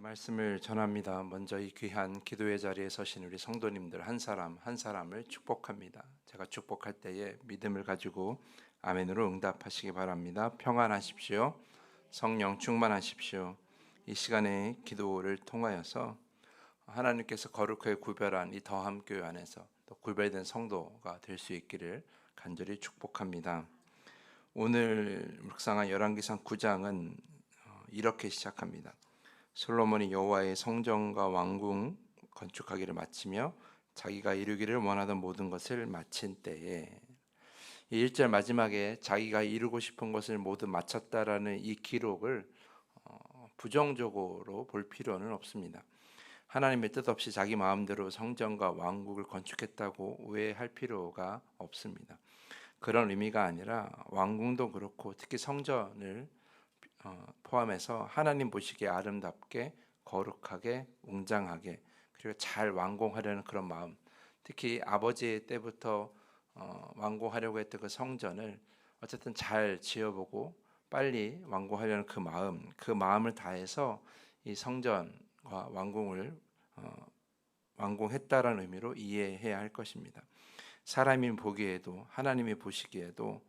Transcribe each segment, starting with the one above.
말씀을 전합니다. 먼저 이 귀한 기도의 자리에 서신 우리 성도님들 한 사람 한 사람을 축복합니다. 제가 축복할 때에 믿음을 가지고 아멘으로 응답하시기 바랍니다. 평안하십시오. 성령 충만하십시오. 이 시간에 기도를 통하여서 하나님께서 거룩하게 구별한 이 더함 교회 안에서 또 구별된 성도가 될 수 있기를 간절히 축복합니다. 오늘 묵상한 열왕기상 9장은 이렇게 시작합니다. 솔로몬이 여호와의 성전과 왕궁 건축하기를 마치며 자기가 이루기를 원하던 모든 것을 마친 때에, 이 1절 마지막에 자기가 이루고 싶은 것을 모두 마쳤다라는 이 기록을 부정적으로 볼 필요는 없습니다. 하나님의 뜻 없이 자기 마음대로 성전과 왕국을 건축했다고 오해할 필요가 없습니다. 그런 의미가 아니라 왕궁도 그렇고 특히 성전을 포함해서 하나님 보시기에 아름답게 거룩하게 웅장하게 그리고 잘 완공하려는 그런 마음, 특히 아버지 때부터 완공하려고 했던 그 성전을 어쨌든 잘 지어보고 빨리 완공하려는 그 마음을 다해서 이 성전과 왕궁을 완공했다라는 의미로 이해해야 할 것입니다. 사람이 보기에도 하나님이 보시기에도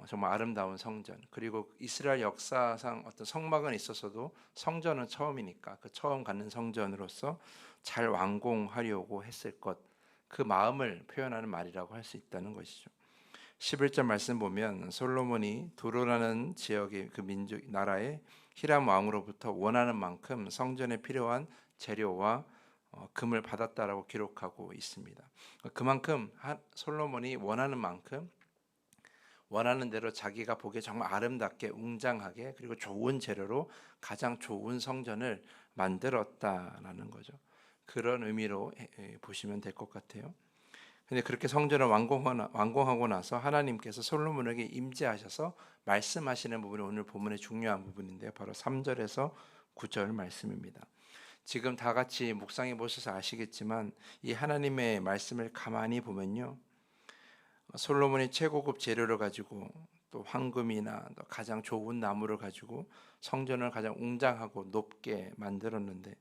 정말 아름다운 성전, 그리고 이스라엘 역사상 어떤 성막은 있었어도 성전은 처음이니까 그 처음 갖는 성전으로서 잘 완공하려고 했을 것, 그 마음을 표현하는 말이라고 할 수 있다는 것이죠. 11절 말씀 보면 솔로몬이 두로라는 지역의 그 민족 나라의 히람 왕으로부터 원하는 만큼 성전에 필요한 재료와 금을 받았다라고 기록하고 있습니다. 그만큼 솔로몬이 원하는 만큼 원하는 대로 자기가 보기에 정말 아름답게 웅장하게 그리고 좋은 재료로 가장 좋은 성전을 만들었다라는 거죠. 그런 의미로 보시면 될 것 같아요. 근데 그렇게 성전을 완공하고 나서 하나님께서 솔로몬에게 임재하셔서 말씀하시는 부분이 오늘 본문의 중요한 부분인데요. 바로 3절에서 9절 말씀입니다. 지금 다 같이 묵상해 보셔서 아시겠지만 이 하나님의 말씀을 가만히 보면요, 솔로몬이 최고급 재료를 가지고 또 황금이나 또 가장 좋은 나무를 가지고 성전을 가장 웅장하고 높게 만들었는데,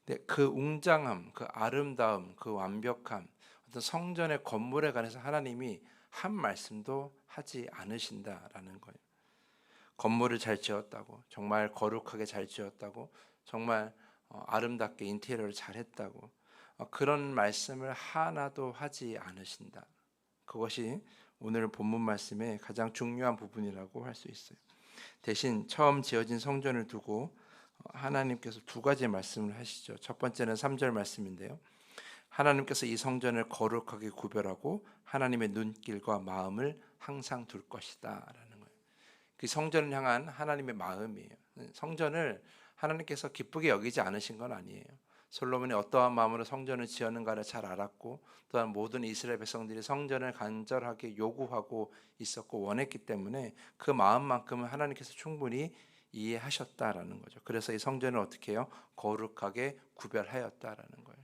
근데 그 웅장함, 그 아름다움, 그 완벽함, 어떤 성전의 건물에 관해서 하나님이 한 말씀도 하지 않으신다라는 거예요. 건물을 잘 지었다고, 정말 거룩하게 잘 지었다고, 정말 아름답게 인테리어를 잘 했다고, 그런 말씀을 하나도 하지 않으신다. 그것이 오늘 본문 말씀의 가장 중요한 부분이라고 할 수 있어요. 대신 처음 지어진 성전을 두고 하나님께서 두 가지 말씀을 하시죠. 첫 번째는 3절 말씀인데요. 하나님께서 이 성전을 거룩하게 구별하고 하나님의 눈길과 마음을 항상 둘 것이다 라는 거예요. 그 성전을 향한 하나님의 마음이에요. 성전을 하나님께서 기쁘게 여기지 않으신 건 아니에요. 솔로몬이 어떠한 마음으로 성전을 지었는가를 잘 알았고, 또한 모든 이스라엘 백성들이 성전을 간절하게 요구하고 있었고 원했기 때문에 그 마음만큼은 하나님께서 충분히 이해하셨다라는 거죠. 그래서 이 성전을 어떻게 해요? 거룩하게 구별하였다라는 거예요.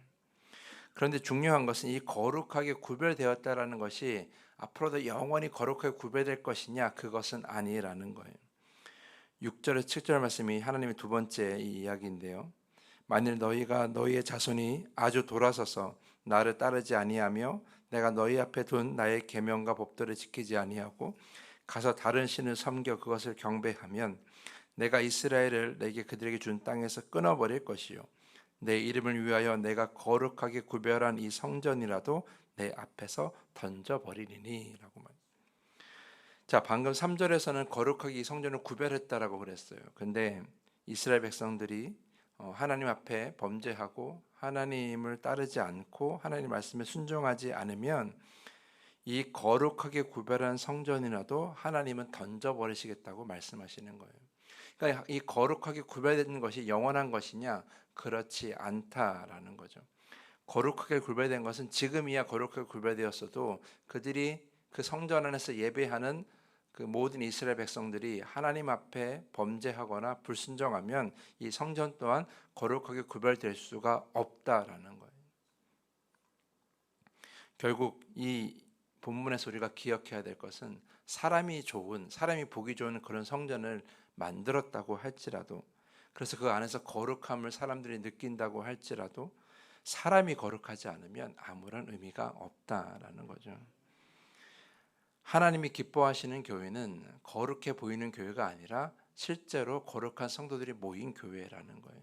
그런데 중요한 것은 이 거룩하게 구별되었다라는 것이 앞으로도 영원히 거룩하게 구별될 것이냐, 그것은 아니라는 거예요. 6절에서 7절 말씀이 하나님의 두 번째 이 이야기인데요. 만일 너희가 너희의 자손이 아주 돌아서서 나를 따르지 아니하며 내가 너희 앞에 둔 나의 계명과 법도를 지키지 아니하고 가서 다른 신을 섬겨 그것을 경배하면 내가 이스라엘을 내게 그들에게 준 땅에서 끊어버릴 것이요 내 이름을 위하여 내가 거룩하게 구별한 이 성전이라도 내 앞에서 던져버리리니 라고 말. 자, 방금 3절에서는 거룩하게 이 성전을 구별했다라고 그랬어요. 근데 이스라엘 백성들이 하나님 앞에 범죄하고 하나님을 따르지 않고 하나님 말씀에 순종하지 않으면 이 거룩하게 구별한 성전이라도 하나님은 던져버리시겠다고 말씀하시는 거예요. 그러니까 이 거룩하게 구별된 것이 영원한 것이냐? 그렇지 않다라는 거죠. 거룩하게 구별된 것은 지금이야 거룩하게 구별되었어도 그들이 그 성전 안에서 예배하는 그 모든 이스라엘 백성들이 하나님 앞에 범죄하거나 불순종하면 이 성전 또한 거룩하게 구별될 수가 없다라는 거예요. 결국 이 본문에서 우리가 기억해야 될 것은 사람이 보기 좋은 그런 성전을 만들었다고 할지라도 그래서 그 안에서 거룩함을 사람들이 느낀다고 할지라도 사람이 거룩하지 않으면 아무런 의미가 없다라는 거죠. 하나님이 기뻐하시는 교회는 거룩해 보이는 교회가 아니라 실제로 거룩한 성도들이 모인 교회라는 거예요.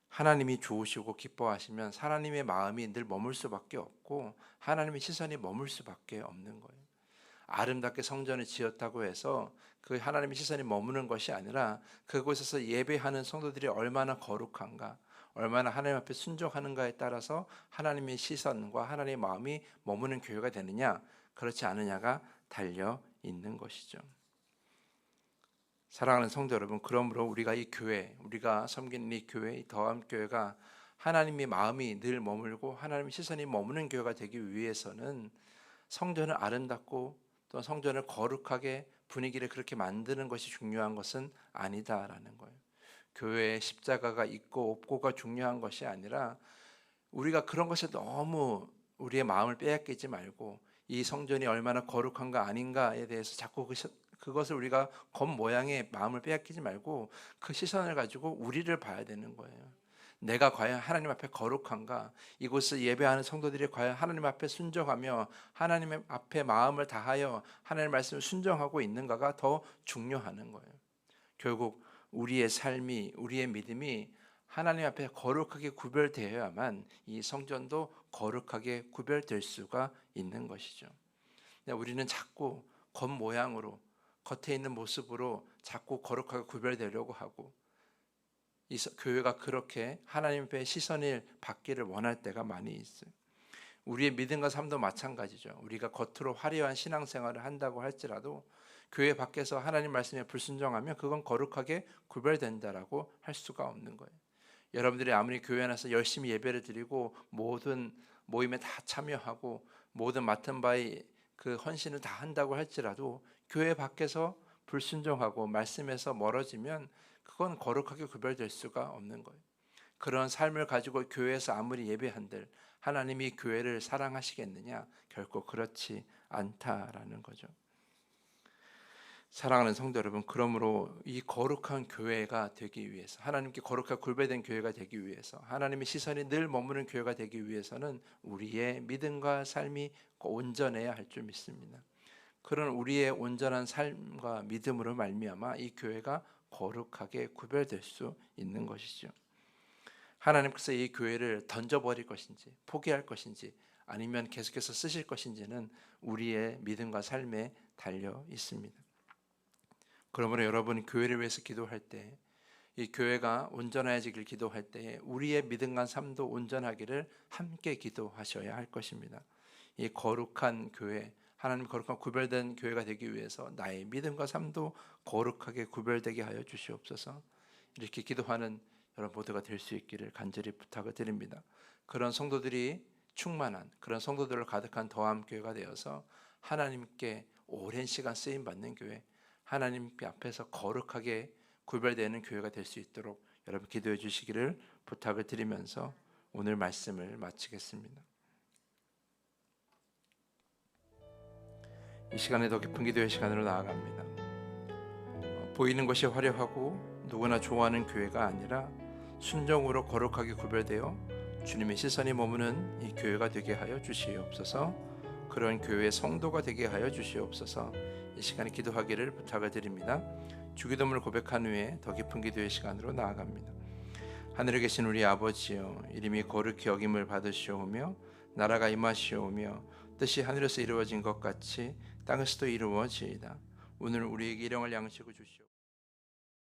하나님이 좋으시고 기뻐하시면 하나님의 마음이 늘 머물 수밖에 없고 하나님의 시선이 머물 수밖에 없는 거예요. 아름답게 성전을 지었다고 해서 그 하나님의 시선이 머무는 것이 아니라 그곳에서 예배하는 성도들이 얼마나 거룩한가, 얼마나 하나님 앞에 순종하는가에 따라서 하나님의 시선과 하나님의 마음이 머무는 교회가 되느냐, 그렇지 않느냐가 달려 있는 것이죠. 사랑하는 성도 여러분, 그러므로 우리가 이 교회, 우리가 섬기는 이 교회, 이 더함교회가 하나님의 마음이 늘 머물고 하나님의 시선이 머무는 교회가 되기 위해서는 성전을 아름답고 또 성전을 거룩하게 분위기를 그렇게 만드는 것이 중요한 것은 아니다라는 거예요. 교회에 십자가가 있고 없고가 중요한 것이 아니라 우리가 그런 것에 너무 우리의 마음을 빼앗기지 말고 이 성전이 얼마나 거룩한가 아닌가에 대해서 자꾸 그것을 우리가 겉모양의 마음을 빼앗기지 말고 그 시선을 가지고 우리를 봐야 되는 거예요. 내가 과연 하나님 앞에 거룩한가? 이곳을 예배하는 성도들이 과연 하나님 앞에 순종하며 하나님 앞에 마음을 다하여 하나님의 말씀을 순종하고 있는가가 더 중요하는 거예요. 결국 우리의 삶이, 우리의 믿음이 하나님 앞에 거룩하게 구별되어야만 이 성전도 거룩하게 구별될 수가 있는 것이죠. 우리는 자꾸 겉모양으로, 겉에 있는 모습으로 자꾸 거룩하게 구별되려고 하고 이 교회가 그렇게 하나님 앞에 시선을 받기를 원할 때가 많이 있어요. 우리의 믿음과 삶도 마찬가지죠. 우리가 겉으로 화려한 신앙생활을 한다고 할지라도 교회 밖에서 하나님 말씀에 불순종하면 그건 거룩하게 구별된다라고 할 수가 없는 거예요. 여러분들이 아무리 교회 안에서 열심히 예배를 드리고 모든 모임에 다 참여하고 모든 맡은 바의 그 헌신을 다 한다고 할지라도 교회 밖에서 불순종하고 말씀에서 멀어지면 그건 거룩하게 구별될 수가 없는 거예요. 그런 삶을 가지고 교회에서 아무리 예배한들 하나님이 교회를 사랑하시겠느냐? 결코 그렇지 않다라는 거죠. 사랑하는 성도 여러분, 그러므로 이 거룩한 교회가 되기 위해서, 하나님께 거룩하게 구별된 교회가 되기 위해서, 하나님의 시선이 늘 머무는 교회가 되기 위해서는 우리의 믿음과 삶이 온전해야 할 줄 믿습니다. 그런 우리의 온전한 삶과 믿음으로 말미암아 이 교회가 거룩하게 구별될 수 있는 것이죠. 하나님께서 이 교회를 던져버릴 것인지 포기할 것인지 아니면 계속해서 쓰실 것인지는 우리의 믿음과 삶에 달려 있습니다. 그러므로 여러분 교회를 위해서 기도할 때, 이 교회가 온전해지길 기도할 때 우리의 믿음과 삶도 온전하기를 함께 기도하셔야 할 것입니다. 이 거룩한 교회, 하나님 거룩한 구별된 교회가 되기 위해서 나의 믿음과 삶도 거룩하게 구별되게 하여 주시옵소서. 이렇게 기도하는 여러분 모두가 될 수 있기를 간절히 부탁을 드립니다. 그런 성도들이 충만한, 그런 성도들을 가득한 더함교회가 되어서 하나님께 오랜 시간 쓰임받는 교회, 하나님 앞에서 거룩하게 구별되는 교회가 될 수 있도록 여러분 기도해 주시기를 부탁을 드리면서 오늘 말씀을 마치겠습니다. 이 시간에 더 깊은 기도의 시간으로 나아갑니다. 보이는 것이 화려하고 누구나 좋아하는 교회가 아니라 순종으로 거룩하게 구별되어 주님의 시선이 머무는 이 교회가 되게 하여 주시옵소서. 그런 교회의 성도가 되게 하여 주시옵소서. 이 시간에 기도하기를 부탁을 드립니다. 주기도문을 고백한 후에 더 깊은 기도의 시간으로 나아갑니다. 하늘에 계신 우리 아버지여, 이름이 거룩히 여김을 받으시오며 나라가 임하시오며 뜻이 하늘에서 이루어진 것 같이 땅에서도 이루어지이다. 오늘 우리에게 일용할 양식을 주시오.